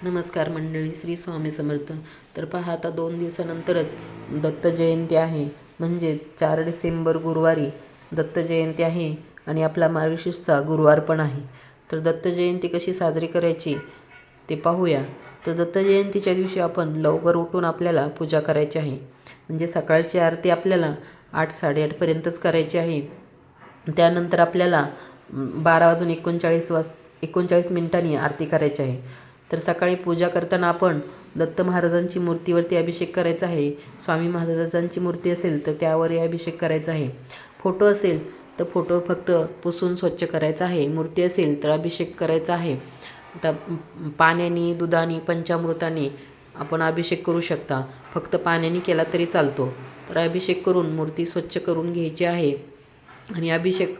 नमस्कार मंडळी, श्री स्वामी समर्थ. तर पहा, आता 2 दिवसानंतरच दत्त जयंती आहे. म्हणजे 4 डिसेंबर गुरुवारी दत्त जयंती आहे आणि आपला मार्गशीर्षचा गुरुवार पण आहे. तर दत्त जयंती कशी साजरी करायची ते पाहूया. तर दत्त जयंतीच्या दिवशी आपण लवकर उठून आपल्याला पूजा करायची आहे. म्हणजे सकाळची आरती आपल्याला 8-8:30पर्यंतच करायची आहे. त्यानंतर आपल्याला 12:39 मिनिटांनी आरती करायची आहे. तर सकाळी पूजा करताना आपण दत्त महाराजांची मूर्तीवरती अभिषेक करायचा आहे. स्वामी महाराजांची मूर्ती असेल तर त्यावरही अभिषेक करायचा आहे. फोटो असेल तर फोटो फक्त पुसून स्वच्छ करायचा आहे. मूर्ती असेल तर अभिषेक करायचा आहे. आता पाण्याने, दुधाने, पंचामृताने आपण अभिषेक करू शकता. फक्त पाण्याने केला तरी चालतो. तर अभिषेक करून मूर्ती स्वच्छ करून घ्यायची आहे. आणि अभिषेक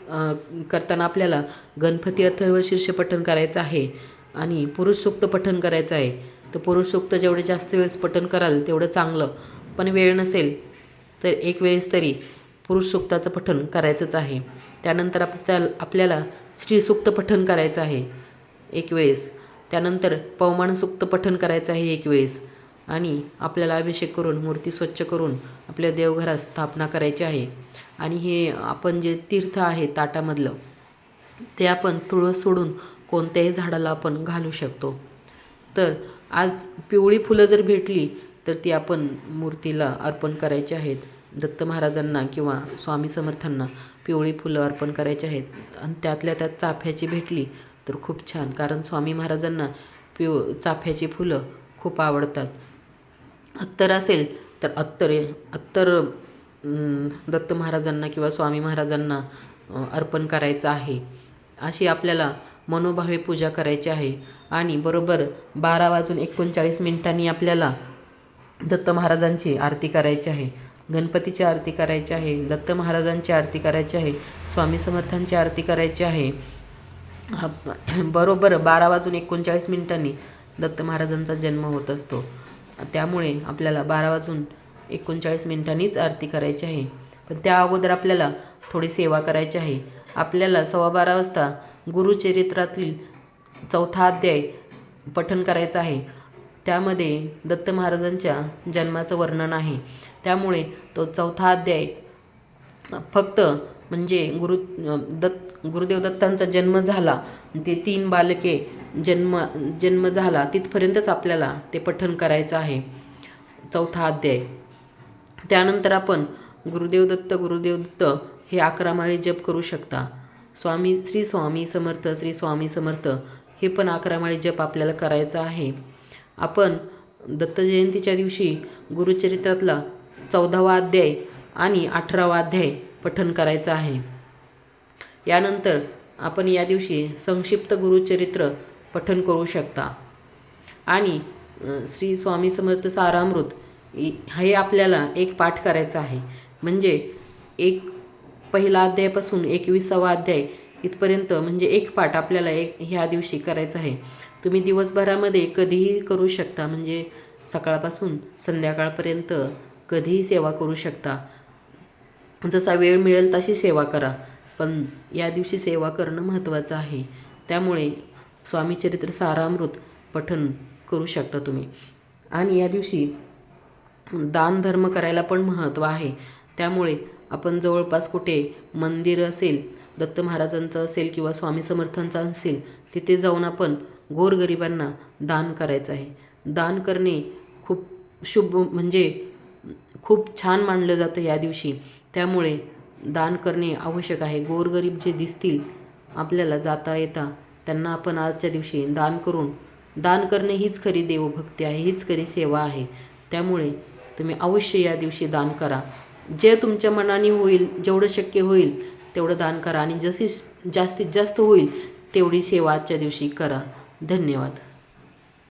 करताना आपल्याला गणपती अथर्व शीर्ष पठण करायचं आहे आणि पुरुष सूक्त पठण करायचं आहे. तर पुरुष सूक्त जेवढे जास्त वेळेस पठण कराल तेवढं चांगलं. पण वेळ नसेल तर एक वेळेस तरी पुरुष सूक्ताचं पठण करायचंच आहे. त्यानंतर आपल्याला स्त्रीसूक्त पठण करायचं आहे एक वेळेस. त्यानंतर पवमान सूक्त पठण करायचं आहे एक वेळेस. आणि आपल्याला अभिषेक करून मूर्ती स्वच्छ करून आपल्या देवघरात स्थापना करायची आहे. आणि हे आपण जे तीर्थ आहे ताटामधलं ते आपण तुळस सोडून कोणत्याही झाडाला आपण घालू शकतो. तर आज पिवळी फुलं जर भेटली तर ती आपण मूर्तीला अर्पण करायची आहेत. दत्त महाराजांना किंवा स्वामी समर्थांना पिवळी फुलं अर्पण करायची आहेत. आणि त्यातल्या त्यात चाफ्याची भेटली तर खूप छान, कारण स्वामी महाराजांना चाफ्याची फुलं खूप आवडतात. अत्तर असेल तर अत्तर दत्त महाराजांना किंवा स्वामी महाराजांना अर्पण करायचं आहे. अशी आपल्याला मनोभावे पूजा करायची आहे. आणि बरोबर 12:39 मिनिटांनी आपल्याला दत्त महाराजांची आरती करायची आहे. गणपतीची आरती करायची आहे, दत्त महाराजांची आरती करायची आहे, स्वामी समर्थांची आरती करायची आहे. बरोबर 12:39 मिनिटांनी दत्त महाराजांचा जन्म होत असतो. त्यामुळे आपल्याला 12:39 मिनिटांनीच आरती करायची आहे. पण त्या अगोदर आपल्याला थोडी सेवा करायची आहे. आपल्याला 12:15 वाजता गुरुचरित्रातील 4था अध्याय पठण करायचा आहे. त्यामध्ये दत्त महाराजांच्या जन्माचं वर्णन आहे. त्यामुळे तो 4था अध्याय फक्त म्हणजे गुरुदेव दत्तांचा जन्म झाला, ते 3 बालके जन्म झाला तिथपर्यंतच आपल्याला ते पठण करायचं आहे 4था अध्याय. त्यानंतर आपण गुरुदेव दत्त हे 11 माळी जप करू शकता. श्री स्वामी समर्थ हे पण 11 माळी जप आपल्याला करायचं आहे. आपण दत्त जयंतीच्या दिवशी गुरुचरित्रातला 14वा अध्याय आणि 18वा अध्याय पठण करायचं आहे. यानंतर आपण या दिवशी संक्षिप्त गुरुचरित्र पठण करू शकता. आणि श्री स्वामी समर्थ सारामृत हे आपल्याला एक पाठ करायचं आहे. म्हणजे पहिला अध्यायापासून 21वा अध्याय इथपर्यंत म्हणजे एक पाठ आपल्याला ह्या दिवशी करायचं आहे. तुम्ही दिवसभरामध्ये कधीही करू शकता. म्हणजे सकाळपासून संध्याकाळपर्यंत कधीही सेवा करू शकता. जसा वेळ मिळेल तशी सेवा करा. पण या दिवशी सेवा करणं महत्त्वाचं आहे. त्यामुळे स्वामीचरित्र सारामृत पठण करू शकता तुम्ही. आणि या दिवशी दान धर्म करायला पण महत्त्व आहे. त्यामुळे आपण जवळपास कुठे मंदिर असेल, दत्त महाराजांचं असेल किंवा स्वामी समर्थांचं असेल, तिथे जाऊन आपण गोरगरिबांना दान करायचं आहे. दान करणे खूप शुभ म्हणजे खूप छान मानलं जातं या दिवशी. त्यामुळे दान करणे आवश्यक आहे. गोरगरीब जे दिसतील आपल्याला जाता येता त्यांना आपण आजच्या दिवशी दान करणे हीच खरी देवभक्ती आहे, हीच खरी सेवा आहे. त्यामुळे तुम्ही अवश्य या दिवशी दान करा. जे तुमच्या मनाने होईल, जेवढं शक्य होईल तेवढं दान करा. आणि जास्तीत जास्त होईल तेवढी सेवा आजच्या दिवशी करा. धन्यवाद.